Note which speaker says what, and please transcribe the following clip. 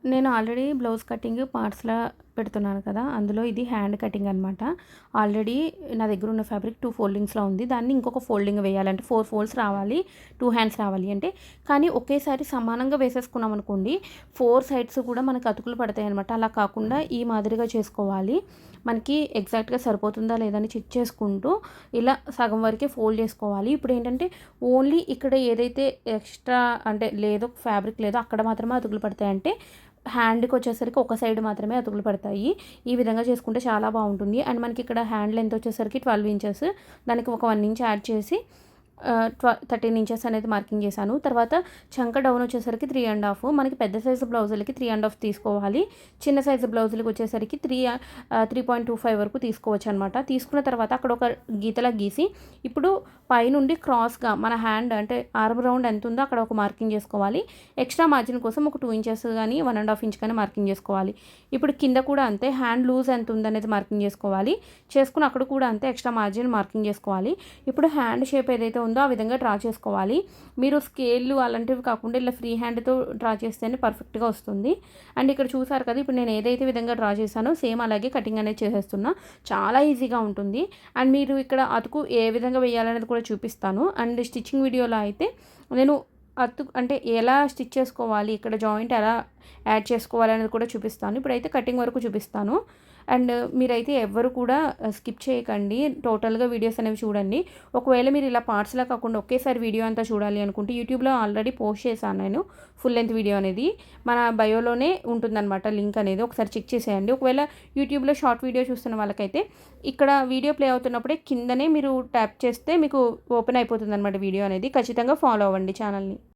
Speaker 1: నేను already blouse cutting పార్ట్స్‌లా పెడుతున్నాను కదా! అందులో ఇది హ్యాండ్ కటింగ్ అనమాట. ఆల్రెడీ నా దగ్గర ఉన్న ఫ్యాబ్రిక్ 2 ఫోల్డింగ్స్‌లో ఉంది. దాన్ని ఇంకొక ఫోల్డింగ్ వేయాలంటే 4 ఫోల్డ్స్ రావాలి. 2 హ్యాండ్స్ రావాలి అంటే, కానీ ఒకేసారి సమానంగా వేసేసుకున్నాం అనుకోండి, 4 సైడ్స్ కూడా మనకు అతుకులు పడతాయనమాట. అలా కాకుండా ఈ మాదిరిగా చేసుకోవాలి. మనకి ఎగ్జాక్ట్‌గా సరిపోతుందా లేదా అని చెక్ చేసుకుంటూ ఇలా సగం వరకే ఫోల్డ్ చేసుకోవాలి. ఇప్పుడేంటంటే ఓన్లీ ఇక్కడ ఏదైతే ఎక్స్ట్రా అంటే లేదో ఫ్యాబ్రిక్ లేదో అక్కడ మాత్రమే అతుకులు పడతాయంటే హ్యాండ్‌కొచ్చేసరికి ఒక సైడ్ మాత్రమే అతుకులు పడతాయి. ఈ విధంగా చేసుకుంటే చాలా బావుంటుంది. అండ్ మనకి ఇక్కడ హ్యాండ్ లెంత్ వచ్చేసరికి 12 ఇంచెస్. దానికి ఒక 1 ఇంచ్ యాడ్ చేసి 13 ఇంచెస్ అనేది మార్కింగ్ చేశాను. తర్వాత చంక డౌన్ వచ్చేసరికి 3½ మనకి పెద్ద సైజు బ్లౌజులకి 3½ తీసుకోవాలి. చిన్న సైజు బ్లౌజులకి వచ్చేసరికి 3.25 వరకు తీసుకోవచ్చనమాట. తీసుకున్న తర్వాత అక్కడ ఒక గీతలా గీసి ఇప్పుడు పైనుండి క్రాస్‌గా మన హ్యాండ్ అంటే ఆర్మ్ రౌండ్ ఎంత ఉందో అక్కడ ఒక మార్కింగ్ చేసుకోవాలి. ఎక్స్ట్రా మార్జిన్ కోసం ఒక 2 ఇంచెస్ గానీ, 1½ ఇంచ్ కానీ మార్కింగ్ చేసుకోవాలి. ఇప్పుడు కింద కూడా అంతే హ్యాండ్ లూజ్ ఎంత ఉందనేది మార్కింగ్ చేసుకోవాలి. చేసుకుని అక్కడ కూడా అంతే ఎక్స్ట్రా మార్జిన్ మార్కింగ్ చేసుకోవాలి. ఇప్పుడు హ్యాండ్ షేప్ ఏదైతే ఉందో ఆ విధంగా డ్రా చేసుకోవాలి. మీరు స్కేల్లు అలాంటివి కాకుండా ఇలా ఫ్రీ హ్యాండ్‌తో డ్రా చేస్తేనే పర్ఫెక్ట్‌గా వస్తుంది. అండ్ ఇక్కడ చూసారు కదా! ఇప్పుడు నేను ఏదైతే విధంగా డ్రా చేశానో సేమ్ అలాగే కటింగ్ అనేది చేసేస్తున్నా. చాలా ఈజీగా ఉంటుంది. అండ్ మీరు ఇక్కడ అతుకు ఏ విధంగా వేయాలనేది కూడా చూపిస్తాను. అండ్ స్టిచ్చింగ్ వీడియోలో అయితే నేను అంటే ఎలా స్టిచ్ చేసుకోవాలి, ఇక్కడ జాయింట్ ఎలా యాడ్ చేసుకోవాలి అనేది కూడా చూపిస్తాను. ఇప్పుడైతే కటింగ్ వరకు చూపిస్తాను. అండ్ మీరైతే ఎవ్వరు కూడా స్కిప్ చేయకండి. టోటల్‌గా వీడియోస్ అనేవి చూడండి. ఒకవేళ మీరు ఇలా పార్ట్స్‌లా కాకుండా ఒకేసారి వీడియో అంతా చూడాలి అనుకుంటే యూట్యూబ్‌లో ఆల్రెడీ పోస్ట్ చేశాను నేను ఫుల్ లెంత్ వీడియో అనేది. మన బయోలోనే ఉంటుందన్నమాట లింక్ అనేది. ఒకసారి చెక్ చేసేయండి. ఒకవేళ యూట్యూబ్‌లో షార్ట్ వీడియో చూస్తున్న వాళ్ళకైతే ఇక్కడ వీడియో ప్లే అవుతున్నప్పుడే కిందనే మీరు ట్యాప్ చేస్తే మీకు ఓపెన్ అయిపోతుందన్నమాట వీడియో అనేది. ఖచ్చితంగా ఫాలో అవ్వండి ఛానల్‌ని.